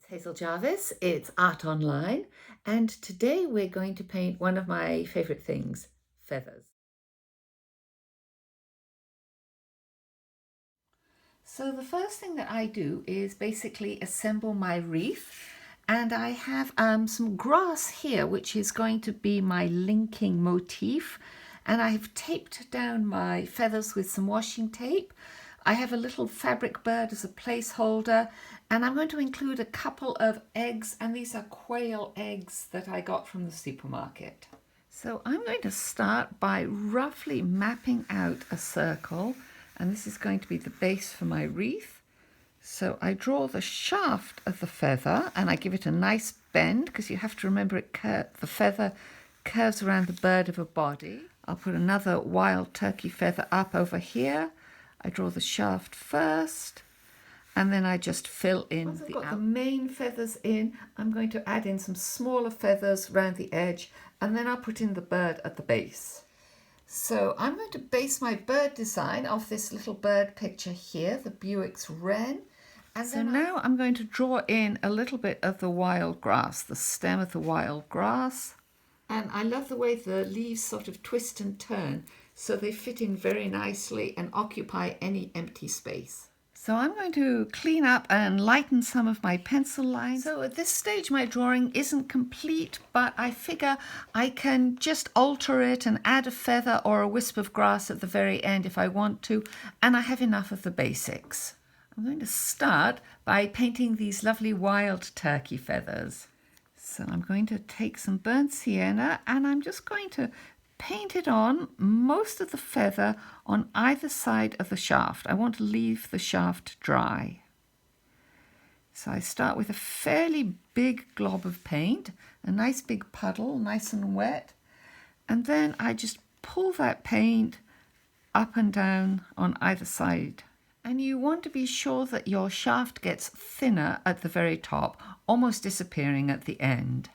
It's Hazel Jarvis, it's Art Online, and today we're going to paint one of my favourite things, feathers. So the first thing that I do is basically assemble my wreath, and I have some grass here which is going to be my linking motif, and I've taped down my feathers with some washing tape. I have a little fabric bird as a placeholder, and I'm going to include a couple of eggs, and these are quail eggs that I got from the supermarket. So I'm going to start by roughly mapping out a circle, and this is going to be the base for my wreath. So I draw the shaft of the feather and I give it a nice bend, because you have to remember the feather curves around the bird of a body. I'll put another wild turkey feather up over here. I draw the shaft first, and then I just fill in. Once I've got the main feathers in, I'm going to add in some smaller feathers around the edge, and then I'll put in the bird at the base. So I'm going to base my bird design off this little bird picture here, the Buick's wren. And so now I'm going to draw in a little bit of the wild grass, the stem of the wild grass. And I love the way the leaves sort of twist and turn, so they fit in very nicely and occupy any empty space. So I'm going to clean up and lighten some of my pencil lines. So at this stage my drawing isn't complete, but I figure I can just alter it and add a feather or a wisp of grass at the very end if I want to, and I have enough of the basics. I'm going to start by painting these lovely wild turkey feathers. So I'm going to take some burnt sienna and I'm just going to paint it on most of the feather on either side of the shaft. I want to leave the shaft dry. So I start with a fairly big glob of paint, a nice big puddle, nice and wet, and then I just pull that paint up and down on either side. And you want to be sure that your shaft gets thinner at the very top, almost disappearing at the end.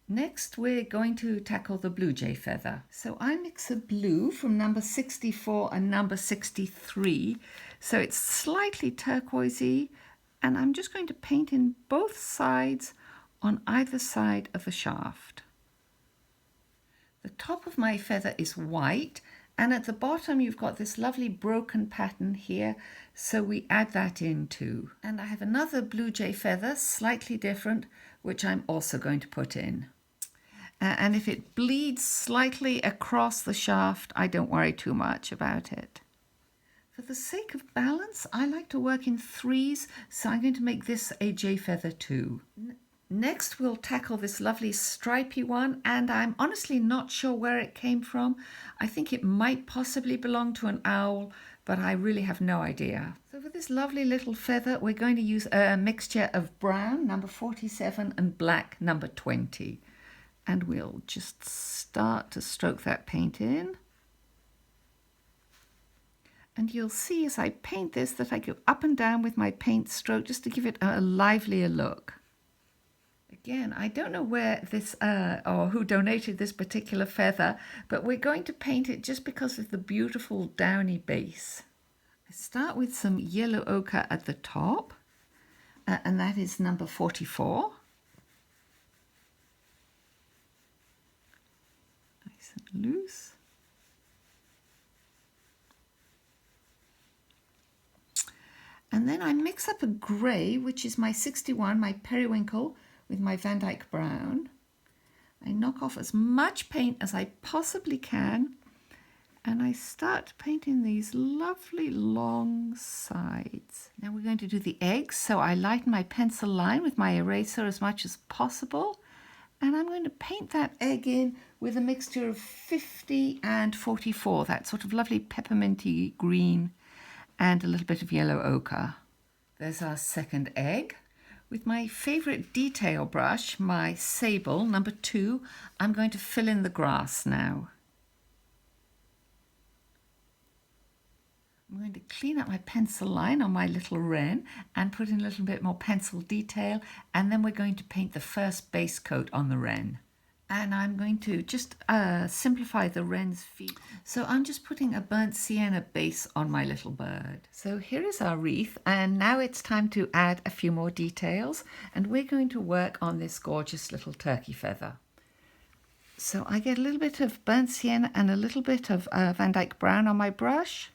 Next, we're going to tackle the blue jay feather. So I mix a blue from number 64 and number 63. So it's slightly turquoisey, and I'm just going to paint in both sides on either side of the shaft. The top of my feather is white, and at the bottom you've got this lovely broken pattern here, so we add that in too. And I have another blue jay feather, slightly different, which I'm also going to put in. And if it bleeds slightly across the shaft, I don't worry too much about it. For the sake of balance, I like to work in threes, so I'm going to make this a jay feather too. Next, we'll tackle this lovely stripy one, and I'm honestly not sure where it came from. I think it might possibly belong to an owl, but I really have no idea. So for this lovely little feather, we're going to use a mixture of brown, number 47, and black, number 20. And we'll just start to stroke that paint in. And you'll see as I paint this that I go up and down with my paint stroke just to give it a livelier look. Again, I don't know where this or who donated this particular feather, but we're going to paint it just because of the beautiful downy base. I start with some yellow ochre at the top, and that is number 44. Nice and loose. And then I mix up a grey, which is my 61, my periwinkle, with my Van Dyke brown. I knock off as much paint as I possibly can, and I start painting these lovely long sides. Now we're going to do the eggs, so I lighten my pencil line with my eraser as much as possible, and I'm going to paint that egg in with a mixture of 50 and 44, that sort of lovely pepperminty green and a little bit of yellow ochre. There's our second egg. With my favourite detail brush, my Sable, number 2, I'm going to fill in the grass now. I'm going to clean up my pencil line on my little wren and put in a little bit more pencil detail, and then we're going to paint the first base coat on the wren. And I'm going to just simplify the wren's feet. So I'm just putting a burnt sienna base on my little bird. So here is our wreath, and now it's time to add a few more details, and we're going to work on this gorgeous little turkey feather. So I get a little bit of burnt sienna and a little bit of Van Dyke brown on my brush,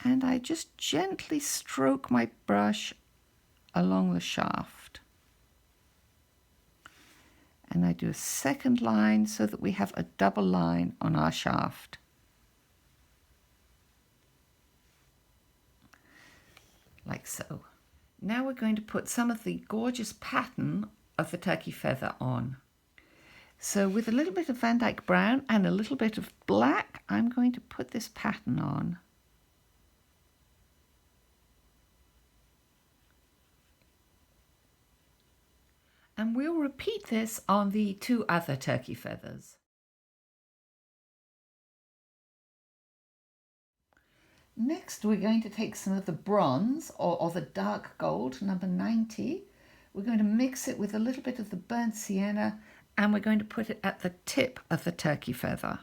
and I just gently stroke my brush along the shaft. And I do a second line so that we have a double line on our shaft. Like so. Now we're going to put some of the gorgeous pattern of the turkey feather on. So with a little bit of Van Dyke brown and a little bit of black, I'm going to put this pattern on. And we'll repeat this on the two other turkey feathers. Next, we're going to take some of the bronze or the dark gold, number 90. We're going to mix it with a little bit of the burnt sienna, and we're going to put it at the tip of the turkey feather.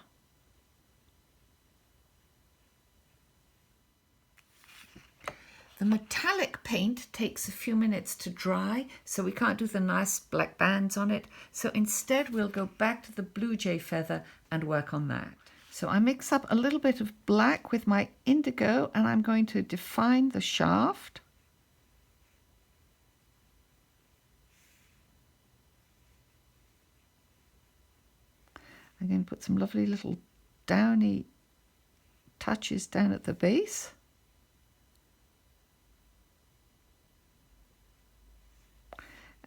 The metallic paint takes a few minutes to dry, so we can't do the nice black bands on it. So instead we'll go back to the blue jay feather and work on that. So I mix up a little bit of black with my indigo, and I'm going to define the shaft. I'm going to put some lovely little downy touches down at the base.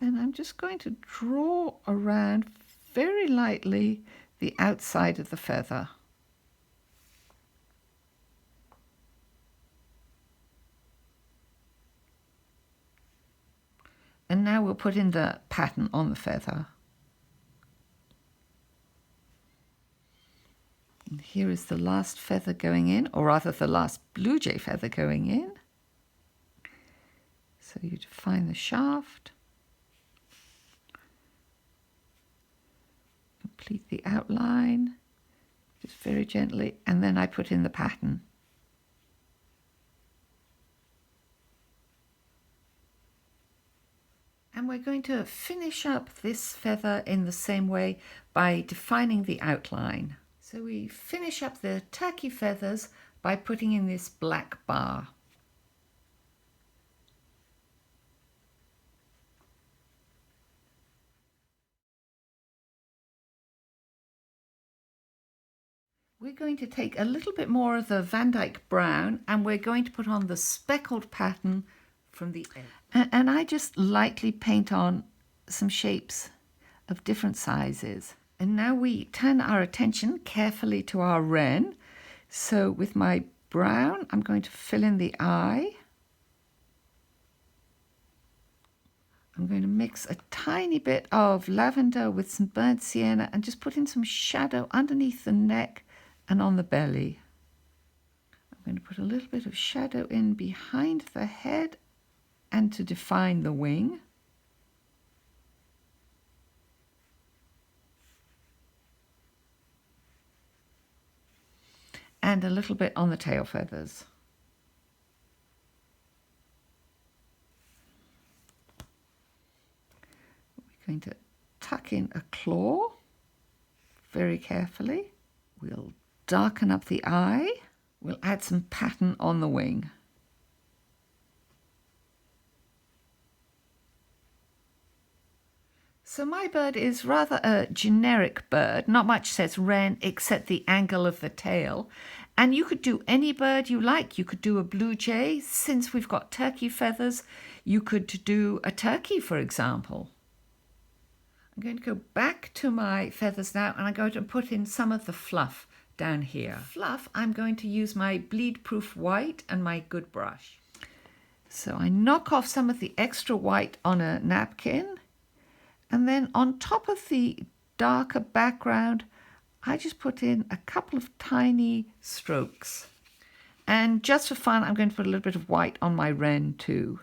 And I'm just going to draw around very lightly the outside of the feather. And now we'll put in the pattern on the feather. And here is the last feather going in, or rather the last blue jay feather going in. So you define the shaft. Complete the outline, just very gently, and then I put in the pattern. And we're going to finish up this feather in the same way by defining the outline. So we finish up the turkey feathers by putting in this black bar. We're going to take a little bit more of the Van Dyke brown, and we're going to put on the speckled pattern from the edge. And I just lightly paint on some shapes of different sizes. And now we turn our attention carefully to our wren. So with my brown, I'm going to fill in the eye. I'm going to mix a tiny bit of lavender with some burnt sienna and just put in some shadow underneath the neck and on the belly. I'm going to put a little bit of shadow in behind the head and to define the wing. And a little bit on the tail feathers. We're going to tuck in a claw very carefully. We'll darken up the eye. We'll add some pattern on the wing. So my bird is rather a generic bird. Not much says wren except the angle of the tail. And you could do any bird you like. You could do a blue jay. Since we've got turkey feathers, you could do a turkey, for example. I'm going to go back to my feathers now, and I'm going to put in some of the fluff down here. Fluff, I'm going to use my bleed-proof white and my good brush. So I knock off some of the extra white on a napkin. And then on top of the darker background, I just put in a couple of tiny strokes. And just for fun, I'm going to put a little bit of white on my wren too.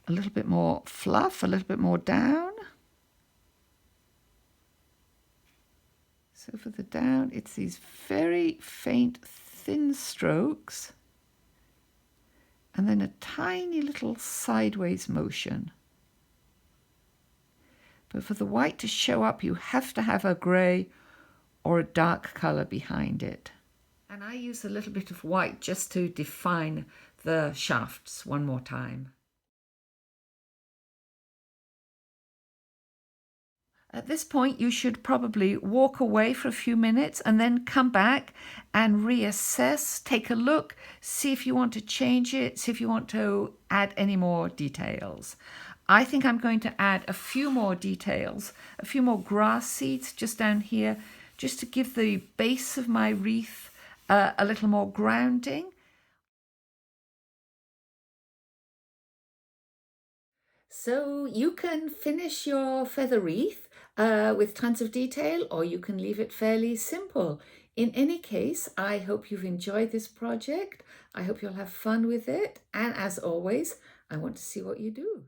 a little bit more fluff, a little bit more down. So for the down, it's these very faint, thin strokes, and then a tiny little sideways motion. But for the white to show up, you have to have a grey or a dark colour behind it. And I use a little bit of white just to define the shafts one more time. At this point, you should probably walk away for a few minutes and then come back and reassess, take a look, see if you want to change it, see if you want to add any more details. I think I'm going to add a few more details, a few more grass seeds just down here, just to give the base of my wreath a little more grounding. So you can finish your feather wreath with tons of detail, or you can leave it fairly simple. In any case, I hope you've enjoyed this project. I hope you'll have fun with it. And as always, I want to see what you do.